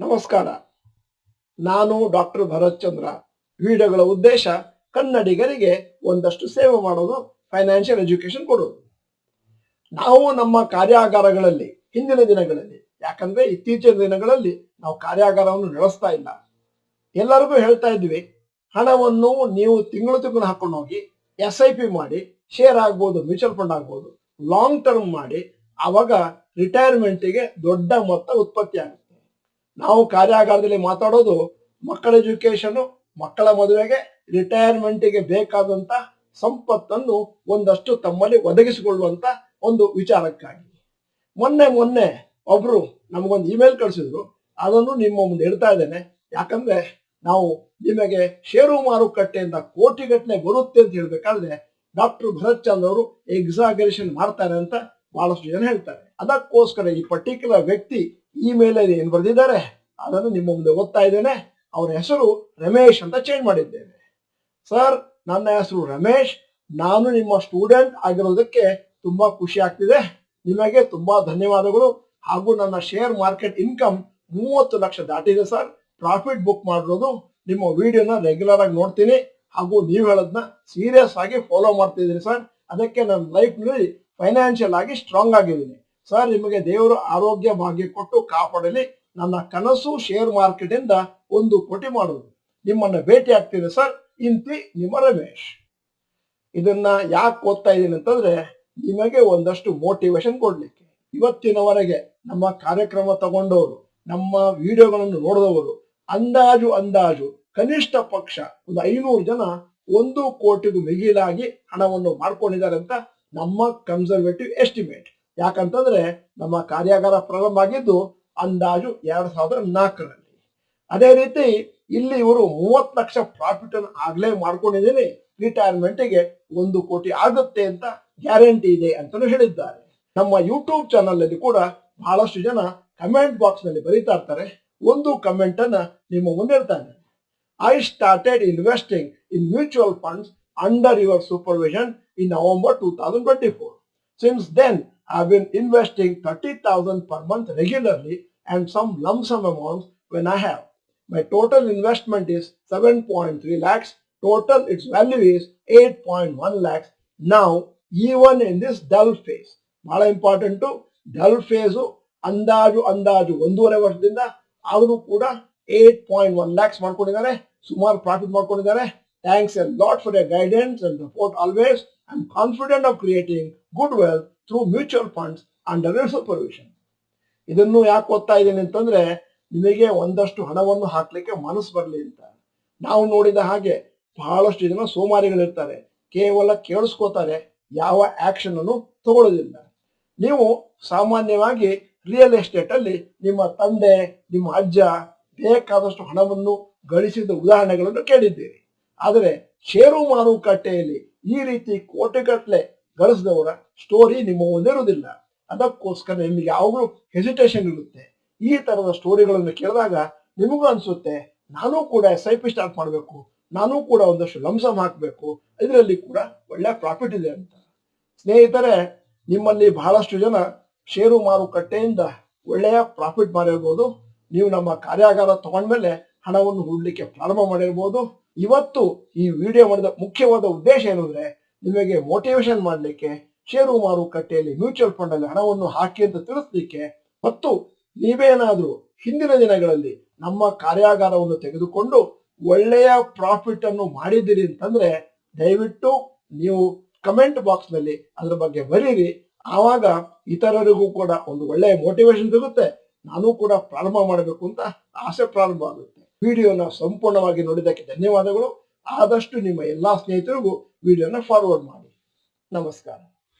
ನಮಸ್ಕಾರ. ನಾನು ಡಾಕ್ಟರ್ ಭರತ್ ಚಂದ್ರ. ವಿಡಿಯೋಗಳ ಉದ್ದೇಶ ಕನ್ನಡಿಗರಿಗೆ ಒಂದಷ್ಟು ಸೇವೆ ಮಾಡೋದು, ಫೈನಾನ್ಷಿಯಲ್ ಎಜುಕೇಶನ್ ಕೊಡೋದು. ನಾವು ನಮ್ಮ ಕಾರ್ಯಾಗಾರಗಳಲ್ಲಿ ಹಿಂದಿನ ದಿನಗಳಲ್ಲಿ, ಯಾಕಂದ್ರೆ ಇತ್ತೀಚಿನ ದಿನಗಳಲ್ಲಿ ನಾವು ಕಾರ್ಯಾಗಾರವನ್ನು ನಡೆಸ್ತಾ ಇಲ್ಲ, ಎಲ್ಲರಿಗೂ ಹೇಳ್ತಾ ಇದ್ವಿ, ಹಣವನ್ನು ನೀವು ತಿಂಗಳು ಹಾಕೊಂಡು ಹೋಗಿ SIP ಮಾಡಿ, ಶೇರ್ ಆಗ್ಬೋದು, ಮ್ಯೂಚುವಲ್ ಫಂಡ್ ಆಗ್ಬೋದು, ಲಾಂಗ್ ಟರ್ಮ್ ಮಾಡಿ, ಆವಾಗ ರಿಟೈರ್ಮೆಂಟಿಗೆ ದೊಡ್ಡ ಮೊತ್ತ ಉತ್ಪತ್ತಿ ಆಗುತ್ತೆ. ನಾವು ಕಾರ್ಯಾಗಾರದಲ್ಲಿ ಮಾತಾಡೋದು ಮಕ್ಕಳ ಎಜುಕೇಶನ್, ಮಕ್ಕಳ ಮದುವೆಗೆ, ರಿಟೈರ್ಮೆಂಟಿಗೆ ಬೇಕಾದಂತ ಸಂಪತ್ತನ್ನು ಒಂದಷ್ಟು ತಮ್ಮಲ್ಲಿ ಒದಗಿಸಿಕೊಳ್ಳುವಂತ ಒಂದು ವಿಚಾರಕ್ಕಾಗಿ. ಮೊನ್ನೆ ಒಬ್ರು ನಮಗೊಂದು ಇಮೇಲ್ ಕಳಿಸಿದ್ರು, ಅದನ್ನು ನಿಮ್ಮ ಮುಂದೆ ಇಡ್ತಾ ಇದ್ದೇನೆ. ಯಾಕಂದ್ರೆ ನಾವು ನಿಮಗೆ ಷೇರು ಮಾರುಕಟ್ಟೆಯಿಂದ ಕೋಟಿಗಟ್ಟಲೆ ಬರುತ್ತೆ ಅಂತ ಹೇಳ್ಬೇಕಾದ್ರೆ ಡಾಕ್ಟರ್ ಭರತ್ ಚಂದ್ರ ಅವರು ಎಕ್ಸಾಗರೇಷನ್ ಮಾಡ್ತಾರೆ ಅಂತ ಬಹಳಷ್ಟು ಜನ ಹೇಳ್ತಾರೆ. ಅದಕ್ಕೋಸ್ಕರ ಈ ಪರ್ಟಿಕ್ಯುಲರ್ ವ್ಯಕ್ತಿ ಇಮೇಲ್ ಅಲ್ಲಿ ಏನು ಬರೆದಿದ್ದಾರೆ ಅದನ್ನು ನಿಮ್ಮ ಮುಂದೆ ಓದ್ತಾ ಇದ್ದೇನೆ. ಅವರ ಹೆಸರು ರಮೇಶ್ ಅಂತ ಚೇಂಜ್ ಮಾಡಿದ್ದೇನೆ. ಸರ್, ನನ್ನ ಹೆಸರು ರಮೇಶ್, ನಾನು ನಿಮ್ಮ ಸ್ಟೂಡೆಂಟ್ ಆಗಿರೋದಕ್ಕೆ ತುಂಬಾ ಖುಷಿ ಆಗ್ತಿದೆ. ನಿಮಗೆ ತುಂಬಾ ಧನ್ಯವಾದಗಳು. ಹಾಗೂ ನನ್ನ ಶೇರ್ ಮಾರ್ಕೆಟ್ ಇನ್ಕಮ್ 30 ಲಕ್ಷ ದಾಟಿದೆ ಸರ್. ಪ್ರಾಫಿಟ್ ಬುಕ್ ಮಾಡಿರೋದು, ನಿಮ್ಮ ವಿಡಿಯೋನ ರೆಗ್ಯುಲರ್ ಆಗಿ ನೋಡ್ತೀನಿ, ಹಾಗೂ ನೀವು ಹೇಳೋದನ್ನ ಸೀರಿಯಸ್ ಆಗಿ ಫಾಲೋ ಮಾಡ್ತಿದ್ದೀನಿ ಸರ್. ಅದಕ್ಕೆ ನನ್ನ ಲೈಫ್ ನಲ್ಲಿ ಫೈನಾನ್ಷಿಯಲ್ ಆಗಿ ಸ್ಟ್ರಾಂಗ್ ಆಗಿದ್ದೀನಿ ಸರ್. ನಿಮಗೆ ದೇವರು ಆರೋಗ್ಯ ಭಾಗ್ಯ ಕೊಟ್ಟು ಕಾಪಾಡಲಿ. ನನ್ನ ಕನಸು ಶೇರ್ ಮಾರ್ಕೆಟ್ ಇಂದ 1 ಕೋಟಿ ಮಾಡುವುದು. ನಿಮ್ಮನ್ನ ಭೇಟಿ ಆಗ್ತೀನಿ ಸರ್. ಇಂತಿ ನಿಮ್ಮ ರಮೇಶ್. ಇದನ್ನ ಯಾಕೆ ಓದ್ತಾ ಇದ್ದೀನಿ ಅಂತಂದ್ರೆ, ನಿಮಗೆ ಒಂದಷ್ಟು ಮೋಟಿವೇಶನ್ ಕೊಡ್ಲಿಕ್ಕೆ. ಇವತ್ತಿನವರೆಗೆ ನಮ್ಮ ಕಾರ್ಯಕ್ರಮ ತಗೊಂಡವರು, ನಮ್ಮ ವಿಡಿಯೋಗಳನ್ನು ನೋಡಿದವರು ಅಂದಾಜು ಕನಿಷ್ಠ ಪಕ್ಷ ಒಂದು 500 ಜನ 1 ಕೋಟಿಗೂ ಮಿಗಿಲಾಗಿ ಹಣವನ್ನು ಮಾಡ್ಕೊಂಡಿದ್ದಾರೆ ಅಂತ ನಮ್ಮ ಕನ್ಸರ್ವೇಟಿವ್ ಎಸ್ಟಿಮೇಟ್. ಯಾಕಂತಂದ್ರೆ ನಮ್ಮ ಕಾರ್ಯಾಗಾರ ಪ್ರಾರಂಭ ಆಗಿದ್ದು ಅಂದಾಜು 2004ರಲ್ಲಿ. ಅದೇ ರೀತಿ ಇಲ್ಲಿ ಇವರು 30 ಲಕ್ಷ ಪ್ರಾಫಿಟ್ ಅನ್ನು ಆಗ್ಲೇ ಮಾಡ್ಕೊಂಡಿದ್ದೀನಿ, ರಿಟೈರ್ಮೆಂಟ್ಗೆ 1 ಕೋಟಿ ಆಗುತ್ತೆ ಅಂತ ಗ್ಯಾರಂಟಿ ಇದೆ ಅಂತಾನು ಹೇಳಿದ್ದಾರೆ. ನಮ್ಮ ಯೂಟ್ಯೂಬ್ ಚಾನಲ್ ಅಲ್ಲಿ ಕೂಡ ಬಹಳಷ್ಟು ಜನ ಕಮೆಂಟ್ ಬಾಕ್ಸ್ ನಲ್ಲಿ ಬರೀತಾ ಇರ್ತಾರೆ. ಒಂದು ಕಮೆಂಟ್ ಅನ್ನ ನಿಮ್ಮ ಮುಂದೆ ಇರ್ತಾನೆ. I started investing in mutual funds under your supervision in November 2024. Since then, I've been investing 30,000 per month regularly and some lump sum amounts when I have. My total investment is 7.3 lakhs. Total its value is 8.1 lakhs. Now, even in this dull phase, ಬಹಳ important, dull face ಅಂದಾಜು 1.5 ವರ್ಷದಿಂದ ಆದರೂ ಕೂಡ 8.1 lakhs ಮಾಡ್ಕೊಂಡಿದ್ದಾರೆ, ಸುಮಾರು profit ಮಾಡ್ಕೊಂಡಿದ್ದಾರೆ. Thanks a lot for your guidance and support always. I'm confident of creating good wealth through mutual funds under your supervision. ಇದನ್ನು ಯಾಕೆ ಓದ್ತಾ ಇದ್ದೀನಿ ಅಂತಂದ್ರೆ, ನಿಮಗೆ ಒಂದಷ್ಟು ಹಣವನ್ನು ಹಾಕ್ಲಿಕ್ಕೆ ಮನಸ್ಸು ಬರಲಿ ಅಂತ. ನಾವು ನೋಡಿದ ಹಾಗೆ ಬಹಳಷ್ಟು ಜನ ಸೋಮಾರಿಗಳಿರ್ತಾರೆ, ಕೇವಲ ಕೇಳಿಸ್ಕೋತಾರೆ, ಯಾವ ಆಕ್ಷನ್ ಅನ್ನು ತಗೊಳ್ಳೋದಿಲ್ಲ. ನೀವು ಸಾಮಾನ್ಯವಾಗಿ ರಿಯಲ್ ಎಸ್ಟೇಟ್ ಅಲ್ಲಿ ನಿಮ್ಮ ತಂದೆ, ನಿಮ್ಮ ಅಜ್ಜ ಬೇಕಾದಷ್ಟು ಹಣವನ್ನು ಗಳಿಸಿದ ಉದಾಹರಣೆಗಳನ್ನು ಕೇಳಿದ್ದೀರಿ. ಆದರೆ ಷೇರು ಮಾರುಕಟ್ಟೆಯಲ್ಲಿ ಈ ರೀತಿ ಕೋಟಿಗಟ್ಟಲೆ ಗಳಿಸಿದವರ ಸ್ಟೋರಿ ನಿಮ್ಮ ಮುಂದೆ ಇರುವುದಿಲ್ಲ. ಅದಕ್ಕೋಸ್ಕರ ನಿಮಗೆ ಯಾವಾಗಲೂ ಹೆಸಿಟೇಷನ್ ಇರುತ್ತೆ. ಈ ತರದ ಸ್ಟೋರಿಗಳನ್ನು ಕೇಳಿದಾಗ ನಿಮಗೂ ಅನ್ಸುತ್ತೆ, ನಾನು ಕೂಡ SIP ಸ್ಟಾರ್ಟ್ ಮಾಡಬೇಕು, ನಾನು ಕೂಡ ಒಂದಷ್ಟು ಲಂಸಮ್ ಹಾಕಬೇಕು, ಇದರಲ್ಲಿ ಕೂಡ ಒಳ್ಳೆ ಪ್ರಾಫಿಟ್ ಇದೆ ಅಂತ. ಸ್ನೇಹಿತರೆ, ನಿಮ್ಮಲ್ಲಿ ಬಹಳಷ್ಟು ಜನ ಷೇರು ಮಾರುಕಟ್ಟೆಯಿಂದ ಒಳ್ಳೆಯ ಪ್ರಾಫಿಟ್ ಮಾಡಿರ್ಬೋದು. ನೀವು ನಮ್ಮ ಕಾರ್ಯಾಗಾರ ತಗೊಂಡ್ಮೇಲೆ ಹಣವನ್ನು ಹೂಡಲಿಕ್ಕೆ ಪ್ರಾರಂಭ ಮಾಡಿರ್ಬೋದು. ಇವತ್ತು ಈ ವಿಡಿಯೋ ಮಾಡಿದ ಮುಖ್ಯವಾದ ಉದ್ದೇಶ ಏನಂದ್ರೆ, ನಿಮಗೆ ಮೋಟಿವೇಶನ್ ಮಾಡಲಿಕ್ಕೆ, ಷೇರು ಮಾರುಕಟ್ಟೆಯಲ್ಲಿ ಮ್ಯೂಚುವಲ್ ಫಂಡ್ ಅಲ್ಲಿ ಹಣವನ್ನು ಹಾಕಿ ಅಂತ ತಿಳಿಸ್ಲಿಕ್ಕೆ, ಮತ್ತು ನೀವೇನಾದ್ರೂ ಹಿಂದಿನ ದಿನಗಳಲ್ಲಿ ನಮ್ಮ ಕಾರ್ಯಾಗಾರವನ್ನು ತೆಗೆದುಕೊಂಡು ಒಳ್ಳೆಯ ಪ್ರಾಫಿಟ್ ಅನ್ನು ಮಾಡಿದ್ದೀರಿ ಅಂತಂದ್ರೆ ದಯವಿಟ್ಟು ನೀವು ಕಮೆಂಟ್ ಬಾಕ್ಸ್ ನಲ್ಲಿ ಅದರ ಬಗ್ಗೆ ಬರೀರಿ. ಆವಾಗ ಇತರರಿಗೂ ಕೂಡ ಒಂದು ಒಳ್ಳೆಯ ಮೋಟಿವೇಶನ್ ಸಿಗುತ್ತೆ, ನಾನು ಕೂಡ ಪ್ರಾರಂಭ ಮಾಡಬೇಕು ಅಂತ ಆಸೆ ಪ್ರಾರಂಭ ಆಗುತ್ತೆ. ವಿಡಿಯೋನ ಸಂಪೂರ್ಣವಾಗಿ ನೋಡಿದ್ದಕ್ಕೆ ಧನ್ಯವಾದಗಳು. ಆದಷ್ಟು ನಿಮ್ಮ ಎಲ್ಲಾ ಸ್ನೇಹಿತರಿಗೂ ವಿಡಿಯೋನ ಫಾರ್ವರ್ಡ್ ಮಾಡಿ. ನಮಸ್ಕಾರ.